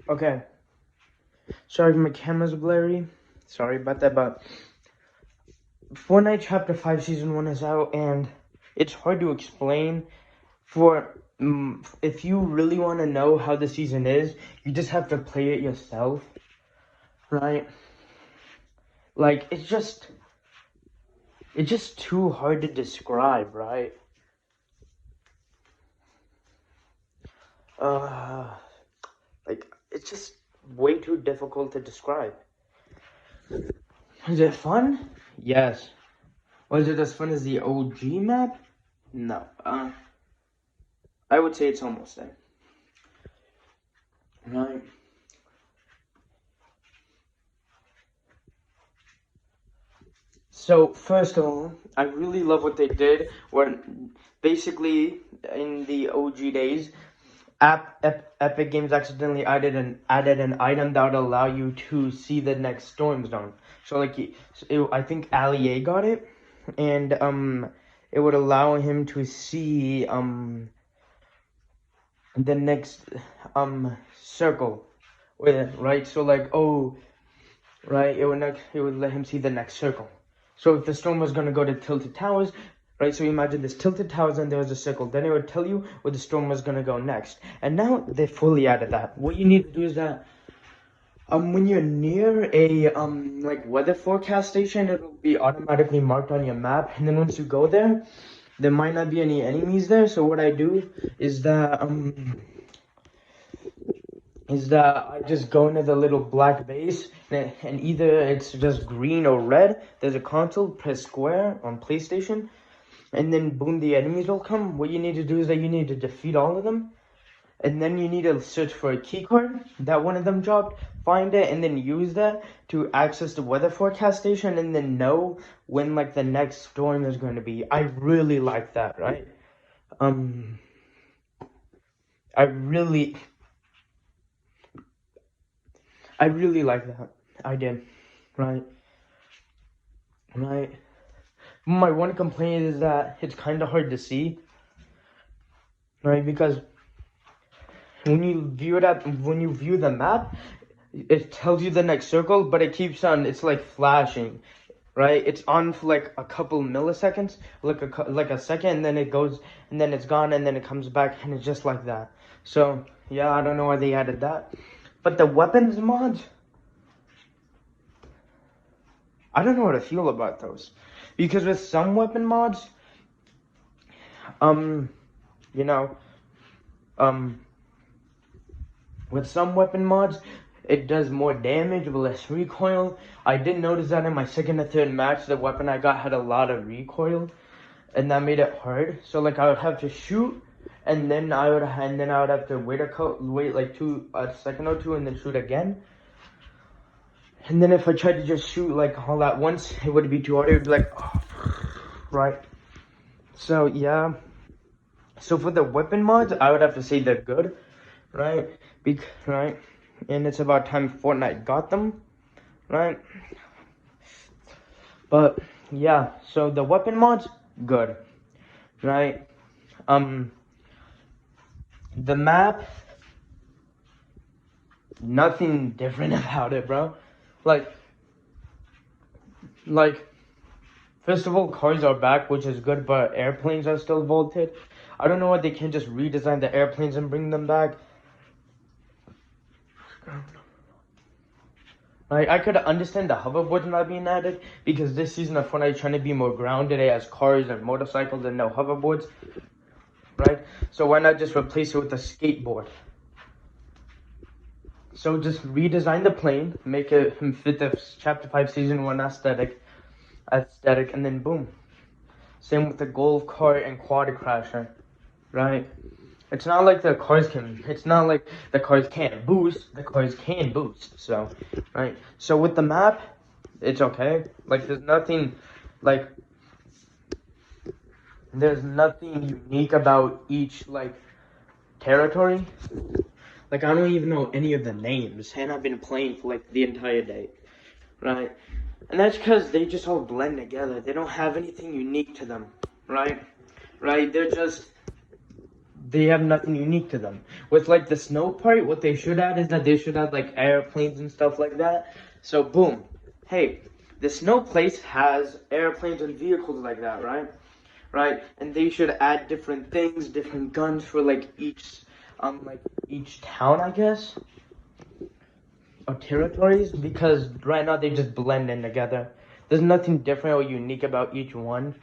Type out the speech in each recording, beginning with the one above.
Okay. Sorry if my camera's blurry. Sorry about that, but Fortnite Chapter 5 Season 1 is out, and it's hard to explain. If you really want to know how the season is, you just have to play it yourself, right? Like, it's just too hard to describe, right? Like, it's just way too difficult to describe. Is it fun? Yes. Was it as fun as the OG map? No. I would say it's almost there. Right. So first of all, I really love what they did. Where basically in the OG days, Epic Games accidentally added an item that would allow you to see the next storm zone. So like, I think Ali A got it, and it would allow him to see the next circle, right. So like, oh, right, it would let him see the next circle. So if the storm was gonna go to Tilted Towers, right, so imagine this Tilted Towers and there was a circle, then it would tell you where the storm was gonna go next. And now they fully added that. What you need to do is that when you're near a like weather forecast station, it'll be automatically marked on your map, and then once you go there, there might not be any enemies there. So what I do is that I just go into the little black base, and either it's just green or red. There's a console, press square on PlayStation, and then boom, the enemies will come. What you need to do is that you need to defeat all of them, and then you need to search for a key card that one of them dropped, find it, and then use that to access the weather forecast station, and then know when like the next storm is going to be. I really like that, right? I really like that. I did, right? Right. My one complaint is that it's kind of hard to see, right? Because when you view the map, it tells you the next circle, but it keeps on. It's like flashing, right? It's on for like a couple milliseconds, like a second, and then it goes, and then it's gone, and then it comes back, and it's just like that. So yeah, I don't know why they added that, but the weapons mods, I don't know how to feel about those, because with some weapon mods, you know, with some weapon mods, it does more damage with less recoil. I did notice that in my second or third match, the weapon I got had a lot of recoil, and that made it hard. So like, I would have to shoot, and then I would have to wait like a second or two, and then shoot again. And then if I tried to just shoot like all at once, it would be too hard. It would be like, oh, right. So yeah. So for the weapon mods, I would have to say they're good, right? Right. And it's about time Fortnite got them, right? But yeah, so the weapon mods, good, right? The map, nothing different about it, bro. Like, first of all, cars are back, which is good, but airplanes are still vaulted. I don't know why they can't just redesign the airplanes and bring them back. I could understand the hoverboards not being added, because this season of Fortnite trying to be more grounded. It has cars and motorcycles and no hoverboards, right? So why not just replace it with a skateboard? So just redesign the plane, make it fit the Chapter 5 Season 1 aesthetic, and then boom. Same with the golf cart and quad crasher, right? It's not like the cars can't boost. The cars can boost. So, right. So with the map, it's okay. Like, there's nothing unique about each like territory. Like, I don't even know any of the names, and I've been playing for like the entire day, right? And that's because they just all blend together. They don't have anything unique to them, right? Right? They're just they have nothing unique to them. With like the snow part, what they should add is that they should add like airplanes and stuff like that. So boom, hey, the snow place has airplanes and vehicles like that, right? Right, and they should add different things, different guns for like each town, I guess, or territories, because right now they just blend in together. There's nothing different or unique about each one.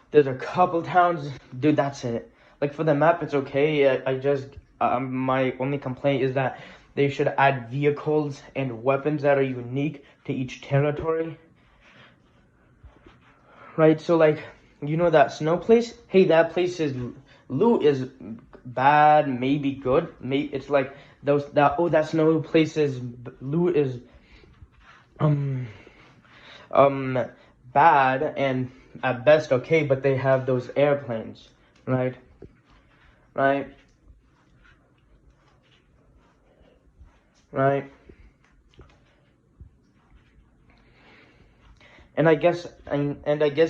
There's a couple towns, dude, that's it. Like for the map, it's okay. I just, my only complaint is that they should add vehicles and weapons that are unique to each territory. Right, so like, you know that snow place? Hey, that place is, loot is bad, maybe good. It's like that snow place is, loot is, bad and at best okay, but they have those airplanes, right? Right? Right? And I guess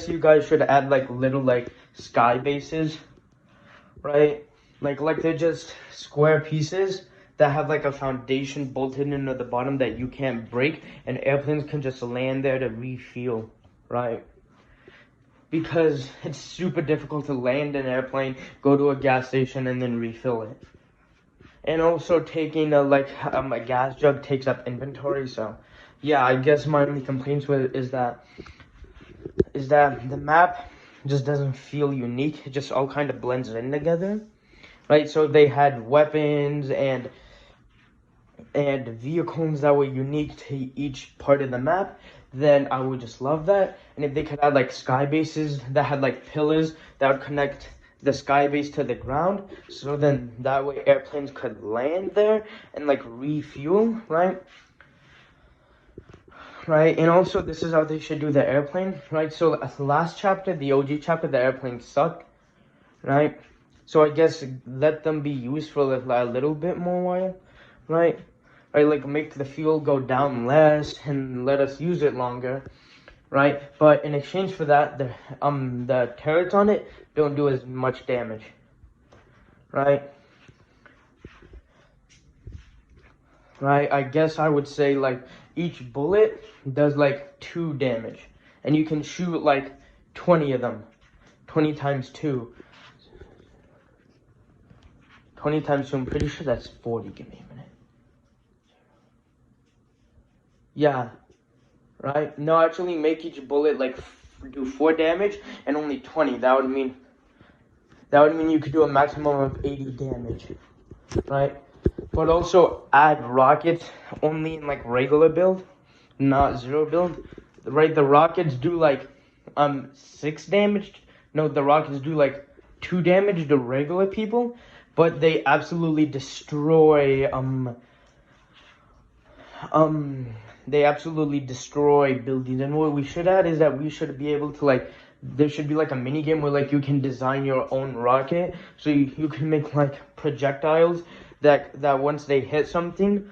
you guys should add like little like sky bases, right? Like they're just square pieces that have like a foundation bolted into the bottom that you can't break, and airplanes can just land there to refuel, right? Because it's super difficult to land an airplane, go to a gas station, and then refill it. And also taking a gas jug takes up inventory, so yeah, I guess my only complaints with is that the map just doesn't feel unique. It just all kind of blends in together, right? So they had weapons and vehicles that were unique to each part of the map, then I would just love that. And if they could add like sky bases that had like pillars that would connect the sky base to the ground, so then that way airplanes could land there and like refuel, right? Right, and also this is how they should do the airplane, right? So last chapter, the OG chapter, the airplane sucked, right? So I guess let them be used for a little bit more while, right? Right, like make the fuel go down less and let us use it longer, right? But in exchange for that, the turrets on it don't do as much damage, right? Right, I guess I would say like each bullet does like 2 damage, and you can shoot like 20 of them. 20 times 2. 20 times 2, I'm pretty sure that's 40. Give me a minute. Yeah, right? No, actually make each bullet like do 4 damage and only 20. That would mean you could do a maximum of 80 damage, right? But also add rockets only in like regular build, not 0 build. Right, the rockets do like 6 damage. No, the rockets do like 2 damage to regular people, but they absolutely destroy buildings. And what we should add is that we should be able to like, there should be like a mini game where like you can design your own rocket, so you can make like projectiles that once they hit something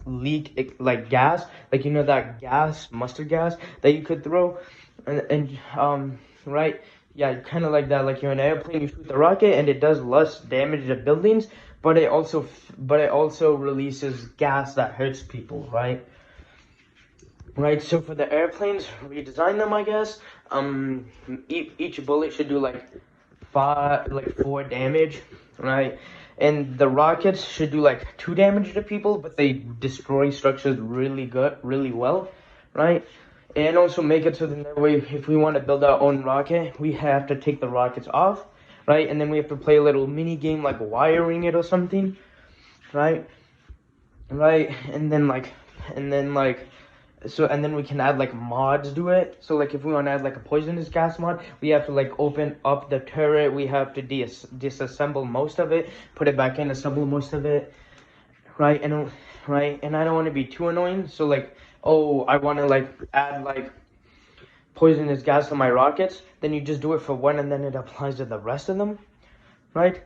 leak like gas, like you know that gas, mustard gas that you could throw, and right, yeah, kind of like that. Like you're in an airplane, you shoot the rocket and it does less damage to buildings, but it also releases gas that hurts people, right? Right, so for the airplanes, redesign them, I guess. Each bullet should do like 4 damage, right? And the rockets should do like 2 damage to people, but they destroy structures really well, right? And also make it so that way, if we want to build our own rocket, we have to take the rockets off, right? And then we have to play a little mini game like wiring it or something, right? Right, and then we can add like mods to it. So like if we want to add like a poisonous gas mod, we have to like open up the turret, we have to disassemble most of it, put it back in, assemble most of it, right? And I don't want to be too annoying, so like, oh, I want to like add like poisonous gas to my rockets, then you just do it for one and then it applies to the rest of them, right?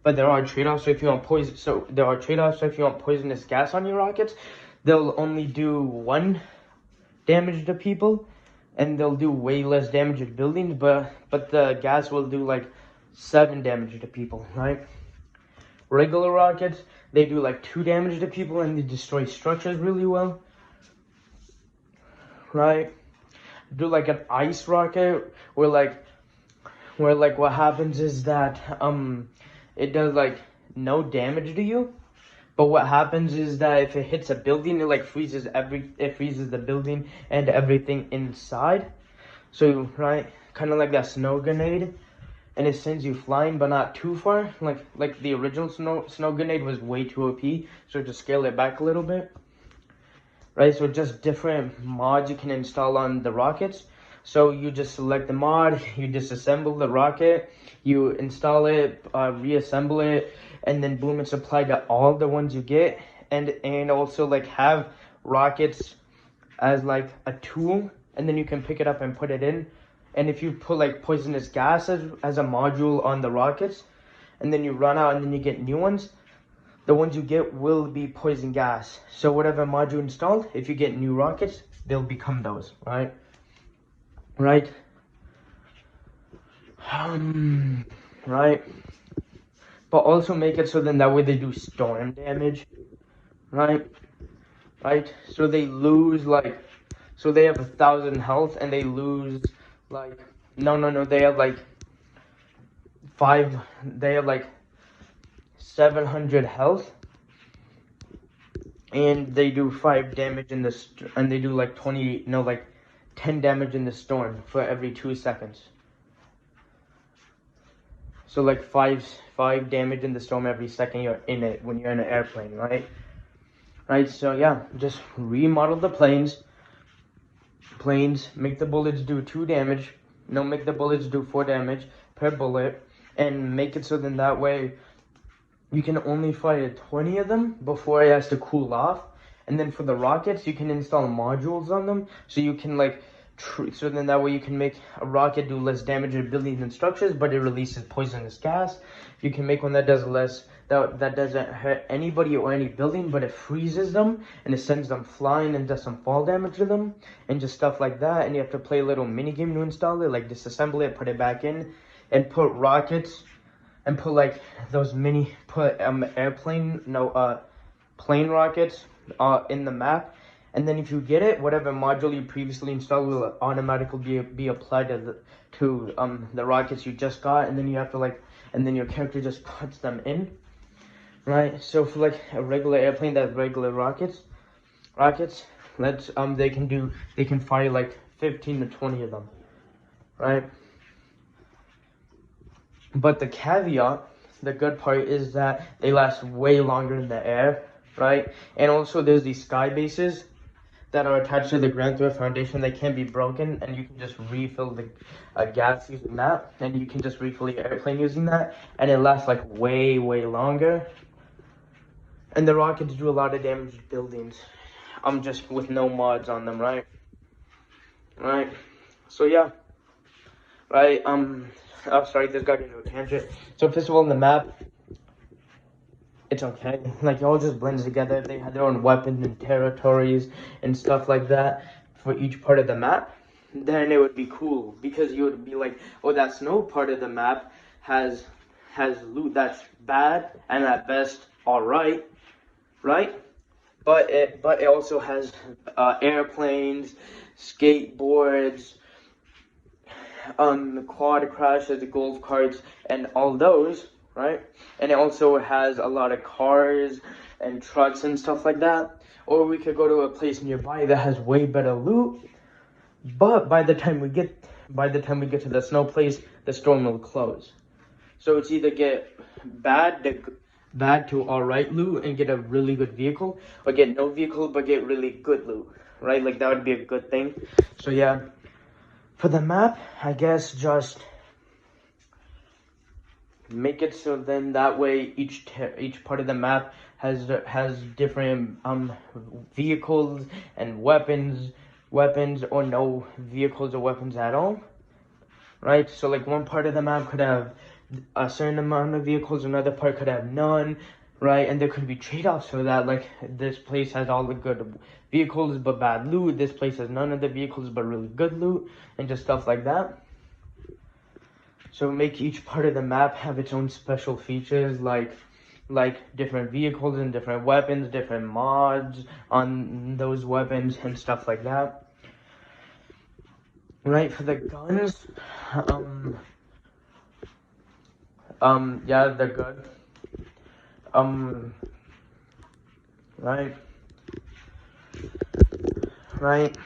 But there are trade-offs. So if you want poisonous gas on your rockets, they'll only do 1 damage to people, and they'll do way less damage to buildings. But the gas will do like 7 damage to people, right? Regular rockets, they do like 2 damage to people and they destroy structures really well, right? Do like an ice rocket where like what happens is that it does like no damage to you, but what happens is that if it hits a building, it like freezes the building and everything inside. So right, kind of like that snow grenade, and it sends you flying but not too far. Like the original snow grenade was way too OP, so to scale it back a little bit. Right, so just different mods you can install on the rockets. So you just select the mod, you disassemble the rocket, you install it, reassemble it, and then boom, it's applied to all the ones you get. And also like have rockets as like a tool, and then you can pick it up and put it in. And if you put like poisonous gas as a module on the rockets, and then you run out and then you get new ones, the ones you get will be poison gas. So whatever mod you installed, if you get new rockets, they'll become those, right? Right? Right? But also make it so then that way they do storm damage, right? Right? So they lose like, so they have 1,000 health and they lose like, no, they have like 700 health, and they do 5 damage in the and they do like 10 damage in the storm for every 2 seconds. So like 5 damage in the storm every second you're in it when you're in an airplane, right? Right. So yeah, just remodel the planes, make the bullets do 2 damage. No, make the bullets do 4 damage per bullet, and make it so then that way you can only fire 20 of them before it has to cool off. And then for the rockets, you can install modules on them, so you can like, so then that way you can make a rocket do less damage to buildings and structures, but it releases poisonous gas. You can make one that does less, that doesn't hurt anybody or any building, but it freezes them and it sends them flying and does some fall damage to them and just stuff like that. And you have to play a little mini game to install it, like disassemble it, put it back in, and put rockets. And put like those plane rockets in the map. And then if you get it, whatever module you previously installed will automatically be applied to the rockets you just got. And then you have to and then your character just puts them in, right? So for like a regular airplane that has regular rockets, they can fire like 15 to 20 of them, right? But the caveat, the good part is that they last way longer in the air, right? And also there's these sky bases that are attached to the ground through a foundation. They can't be broken, and you can just refill the gas using that, and you can just refill your airplane using that, and it lasts like way longer. And the rockets do a lot of damage to buildings, just with no mods on them, right? So yeah, right. Oh, sorry, this got into a tangent. So first of all, in the map, it's okay. Like, it all just blends together. They have their own weapons and territories and stuff like that for each part of the map. Then it would be cool, because you would be like, oh, that snow part of the map has loot that's bad and at best alright, right? But it also has airplanes, skateboards, quad crashes, golf carts, and all those, right? And it also has a lot of cars and trucks and stuff like that. Or we could go to a place nearby that has way better loot, but by the time we get to the snow place, the storm will close. So it's either get bad to alright loot and get a really good vehicle, or get no vehicle but get really good loot, right? Like, that would be a good thing. So yeah, for the map, I guess just make it so then that way each part of the map has different vehicles and weapons, or no vehicles or weapons at all, right? So like one part of the map could have a certain amount of vehicles, another part could have none, right? And there could be trade-offs for that, like this place has all the good vehicles but bad loot, this place has none of the vehicles but really good loot, and just stuff like that. So make each part of the map have its own special features, like different vehicles and different weapons, different mods on those weapons and stuff like that. Right, for the guns, yeah, they're good. Right. Right.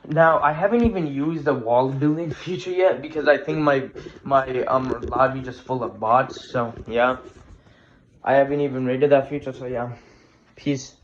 Now, I haven't even used the wall building feature yet because I think my lobby just full of bots. So yeah, I haven't even rated that feature. So yeah, peace.